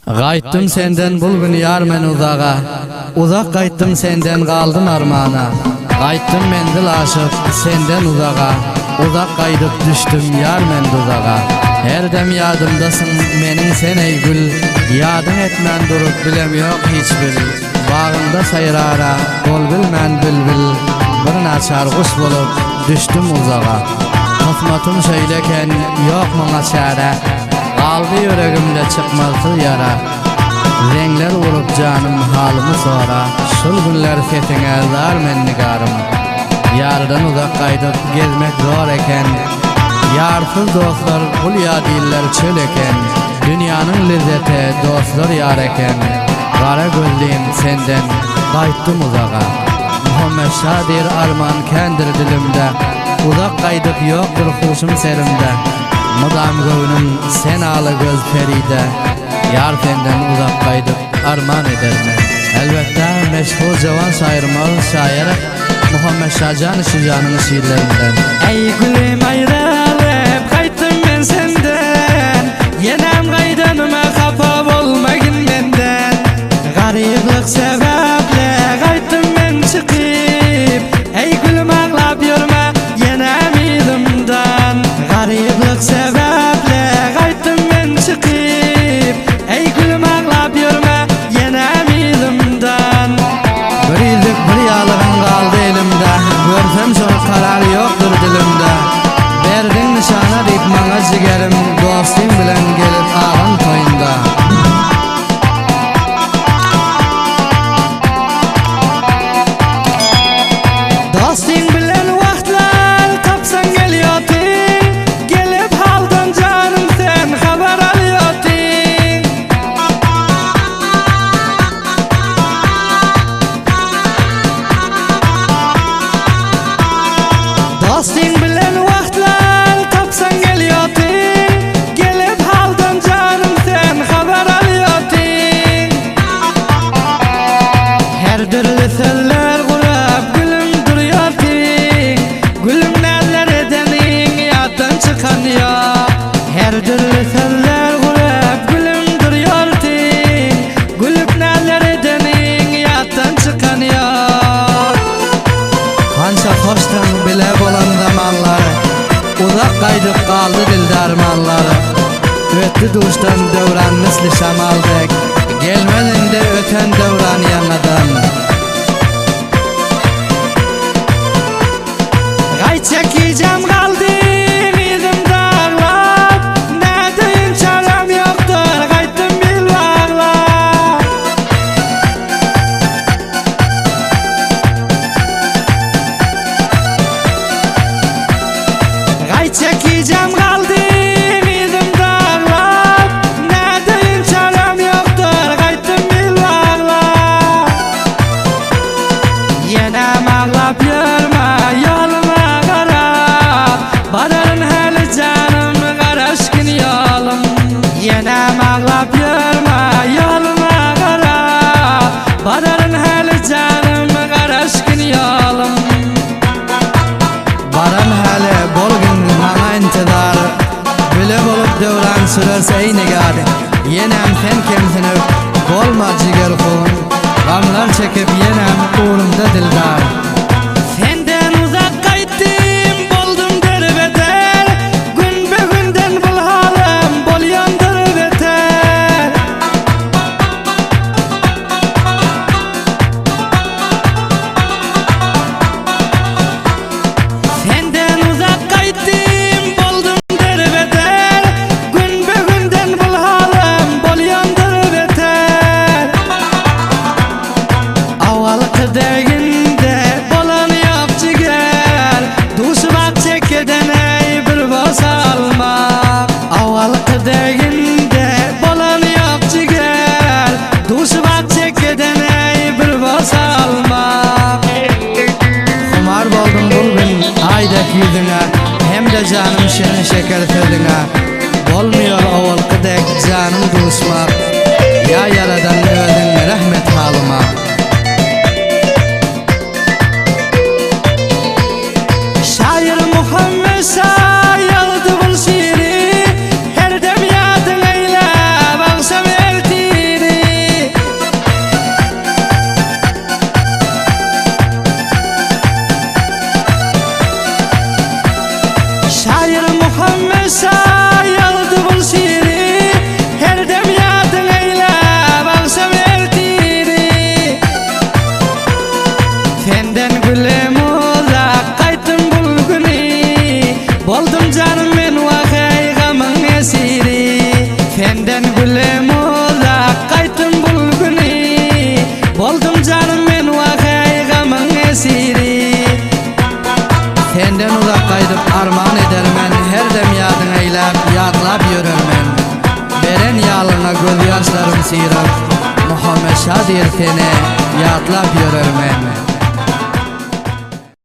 Gaytdım senden bul gün yar men uzağa, uzak gaytdım senden kaldım armana. Gaytdım mendil aşık senden uzağa, uzak gaydıp düştüm yar men duzağa. Her dem yadımdasın menin sen ey gül, yadın etmen durup bilem yok hiçbir. Bağında sayrara bol bilmen bülbül, bir naçar kuş bulup düştüm uzağa. Kısmatım şöyleken yok mana çare, kaldı yüreğimde çıkmazdı yara. Renkler vurup canım halımı sonra, şul günler fetine zar men nigarım. Yardan uzak kaydıp gezmek zor eken, yarsız dostlar hulya diller çöl eken. Dünyanın lezzeti dostlar yar eken, kara gözlüğüm senden kayttım uzağa. Muhammed Şadir arman kendir dilimde, uzak kaydıp yoktur huşum serimde. Mudam gönlüm sen ağlı göz feride, yar senden uzak kaydıp arman ederme. Elbette meşhur cavan şairimiz şair Muhammed Şacan Şican'ın şiirlerinden. Ey gülüm ayrılıp kayttım ben senden, yenem kaydanıma kapı olmagın benden. Gariplik sebeple kayttım ben çıkıp, ey gülüm ağlap yürüme yenem ilimden. Gariplik sebeple kayttım ben çıkıp, ey gülüm ağlap yürüme yenem ilimden. Bir yüzük bir yalığın kaldı elimde, görsem şunu karar yoktur dilimde. Verdin nişana deyip bana cigerim, dostum bilen gelip ağın toyunda. Dostum bilen vaktlar tapsan geliyordun, gelip haldan canım sen haber alıyordun. Dostum bilen vaktlar tapsan geliyordun, gelip haldan canım sen haber alıyordun. Her türlü sözler kurup gülüm duruyordun, gülüm neler edenin yattan çıkan yok. Her türlü sözler kurup gülüm duruyordun, gülüm neler edenin yattan çıkan yok. Kança hoştan bile bolan zamanları, uzak kaydıp kaldı dil darmanları. Öttü duştan devran misli şamaldek, gelmedin de öten devran yanmadan. Gay çekeceğim kaldım idim dağlar, ne diyeyim çarem yoktur kayttım bil bağlar. Gay çekeceğim kaldım idim dağlar, ne diyeyim çarem yoktur kayttım bil bağlar. Yenem ağlap yürüme yoluma qarab, bararın həli canım qaraşkın yolum. Yenem ağlap yürüme yoluma qarab, bararın həli canım qaraşkın yolum. Baran hali bol gün bana intizar, bile bolup devran sürerse ey nigar. Yenem sen kimsin bolma ciger kun, gamlar çekip yenem uğrumda dildar. Senden uzak kayttım boldum derbeder, gün be günden bul halim bol yandır beter. Senden uzak kayttım boldum derbeder, gün be günden bul halim bol yandır beter. Avalık derginde bolan yap ciger, duşu bak çekeden ey bir boz alma. Avalık derginde bolan yap ciger, duşu bak çekeden ey bir boz alma. Kumar boldum bul gün aydak yüzüne, hem de canım şirin şeker sözüne. Olmuyor ovalkıdek canım duşmak, ya yaradan özün rahmet halıma. Şair Muhammed Şah yazdı bu şiiri, her dem yadın eyle baksam elti. canım men vakay gamın esiri Senden gülem uzak kaytım bulguni Boldum canım men vakay gamın esiri Senden uzak kaydıp armağan edermen, her dem yadın eylep yadlap yürürmen. Beren yalına göz yaşlarım sıyırıp Muhammed Şadir seni yadlap yürürmen.